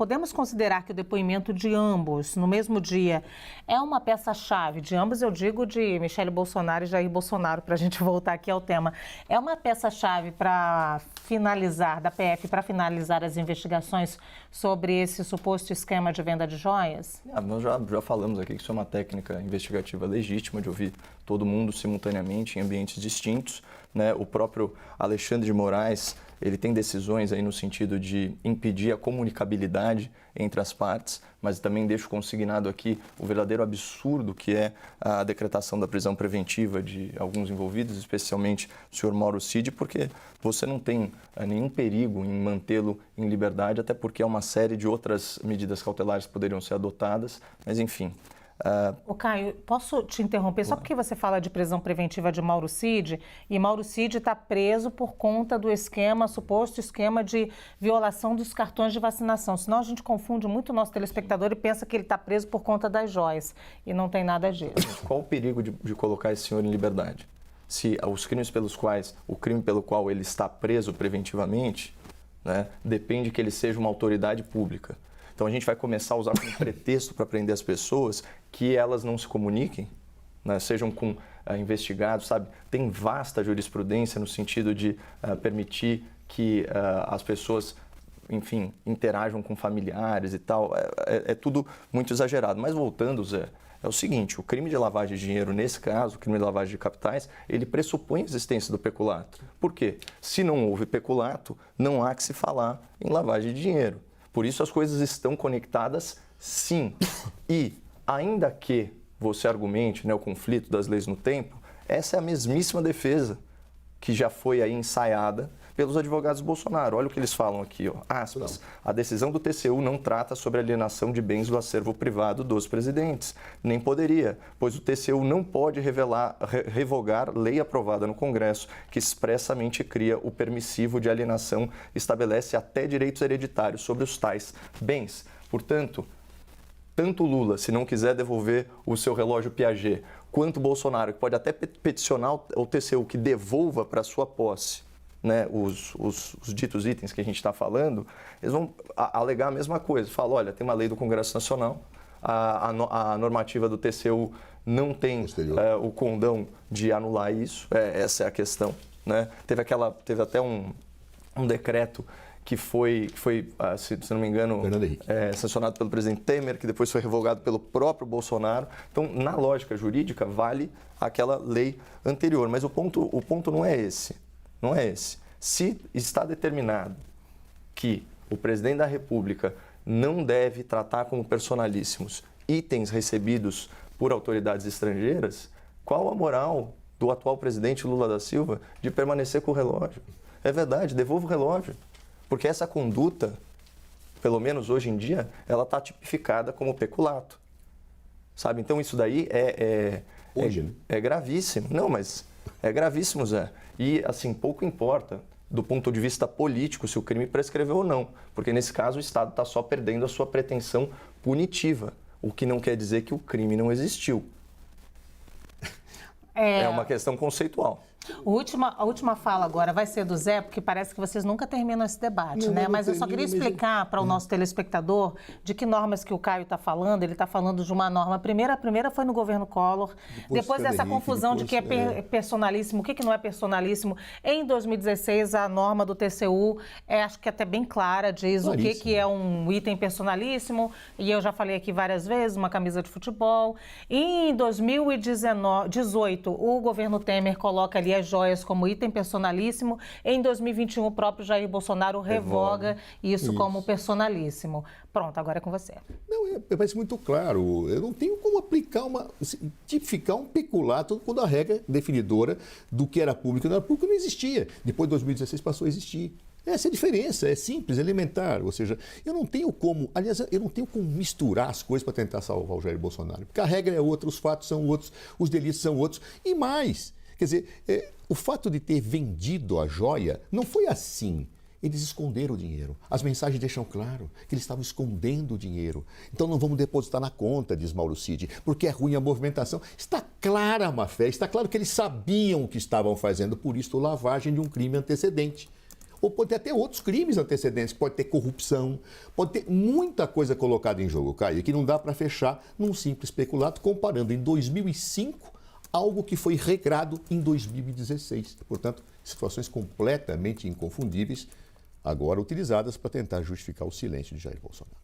podemos considerar que o depoimento de ambos, no mesmo dia, é uma peça-chave, de ambos eu digo de Michele Bolsonaro e Jair Bolsonaro, para a gente voltar aqui ao tema, é uma peça-chave para finalizar, da PF, para finalizar as investigações sobre esse suposto esquema de venda de joias? Nós já falamos aqui que isso é uma técnica investigativa legítima de ouvir todo mundo simultaneamente em ambientes distintos, né? O próprio Alexandre de Moraes, ele tem decisões aí no sentido de impedir a comunicabilidade entre as partes, mas também deixo consignado aqui o verdadeiro absurdo que é a decretação da prisão preventiva de alguns envolvidos, especialmente o senhor Mauro Cid, porque você não tem nenhum perigo em mantê-lo em liberdade, até porque há uma série de outras medidas cautelares que poderiam ser adotadas, mas enfim. Ô Caio, posso te interromper? Só porque você fala de prisão preventiva de Mauro Cid, e Mauro Cid está preso por conta do esquema, suposto esquema de violação dos cartões de vacinação. Senão a gente confunde muito o nosso telespectador e pensa que ele está preso por conta das joias, e não tem nada disso. Qual o perigo de colocar esse senhor em liberdade? Se os crimes o crime pelo qual ele está preso preventivamente, né, depende que ele seja uma autoridade pública. Então a gente vai começar a usar como pretexto para prender as pessoas que elas não se comuniquem, né, sejam com investigados, sabe? Tem vasta jurisprudência no sentido de permitir que as pessoas, enfim, interajam com familiares e tal. É tudo muito exagerado. Mas voltando, Zé, é o seguinte, o crime de lavagem de dinheiro, nesse caso, o crime de lavagem de capitais, ele pressupõe a existência do peculato. Por quê? Se não houve peculato, não há que se falar em lavagem de dinheiro. Por isso as coisas estão conectadas, sim. E, ainda que você argumente, né, o conflito das leis no tempo, essa é a mesmíssima defesa que já foi aí ensaiada pelos advogados Bolsonaro. Olha o que eles falam aqui, ó, aspas. A decisão do TCU não trata sobre alienação de bens do acervo privado dos presidentes. Nem poderia, pois o TCU não pode revogar lei aprovada no Congresso, que expressamente cria o permissivo de alienação, estabelece até direitos hereditários sobre os tais bens. Portanto, tanto Lula, se não quiser devolver o seu relógio Piaget, quanto Bolsonaro, que pode até peticionar o TCU que devolva para sua posse, né, os ditos itens que a gente está falando, eles vão alegar a mesma coisa. Falam, olha, tem uma lei do Congresso Nacional, a normativa do TCU não tem o condão de anular isso, essa é a questão, né? Teve até um decreto que foi se não me engano, sancionado pelo presidente Temer, que depois foi revogado pelo próprio Bolsonaro. Então, na lógica jurídica, vale aquela lei anterior. Mas o ponto não é esse. Não é esse. Se está determinado que o presidente da República não deve tratar como personalíssimos itens recebidos por autoridades estrangeiras, qual a moral do atual presidente Lula da Silva de permanecer com o relógio? É verdade, devolva o relógio. Porque essa conduta, pelo menos hoje em dia, ela está tipificada como peculato. Sabe? Então isso daí é gravíssimo. Não, mas é gravíssimo, Zé. E, assim, pouco importa, do ponto de vista político, se o crime prescreveu ou não. Porque, nesse caso, o Estado está só perdendo a sua pretensão punitiva, o que não quer dizer que o crime não existiu. É uma questão conceitual. A última fala agora vai ser do Zé, porque parece que vocês nunca terminam esse debate, né? Mas eu só queria explicar para o nosso telespectador de que normas que o Caio está falando. Ele está falando de uma norma. A primeira foi no governo Collor. Depois dessa confusão de que é personalíssimo, o que não é personalíssimo. Em 2016, a norma do TCU, acho que é até bem clara, diz o que é um item personalíssimo. E eu já falei aqui várias vezes, uma camisa de futebol. E em 2018, o governo Temer coloca ali as joias como item personalíssimo. Em 2021, o próprio Jair Bolsonaro revoga isso como personalíssimo. Pronto, agora é com você. Não, parece muito claro. Eu não tenho como tipificar um peculato quando a regra definidora do que era público e não era público não existia. Depois de 2016 passou a existir. Essa é a diferença, é simples, elementar. Ou seja, eu não tenho como misturar as coisas para tentar salvar o Jair Bolsonaro. Porque a regra é outra, os fatos são outros, os delitos são outros. E mais, quer dizer, o fato de ter vendido a joia não foi assim. Eles esconderam o dinheiro. As mensagens deixam claro que eles estavam escondendo o dinheiro. Então não vamos depositar na conta, diz Mauro Cid, porque é ruim a movimentação. Está clara a má-fé, está claro que eles sabiam o que estavam fazendo, por isso lavagem de um crime antecedente. ou pode ter até outros crimes antecedentes, pode ter corrupção, pode ter muita coisa colocada em jogo, Caio, e que não dá para fechar num simples peculato, comparando em 2005 algo que foi regrado em 2016. Portanto, situações completamente inconfundíveis, agora utilizadas para tentar justificar o silêncio de Jair Bolsonaro.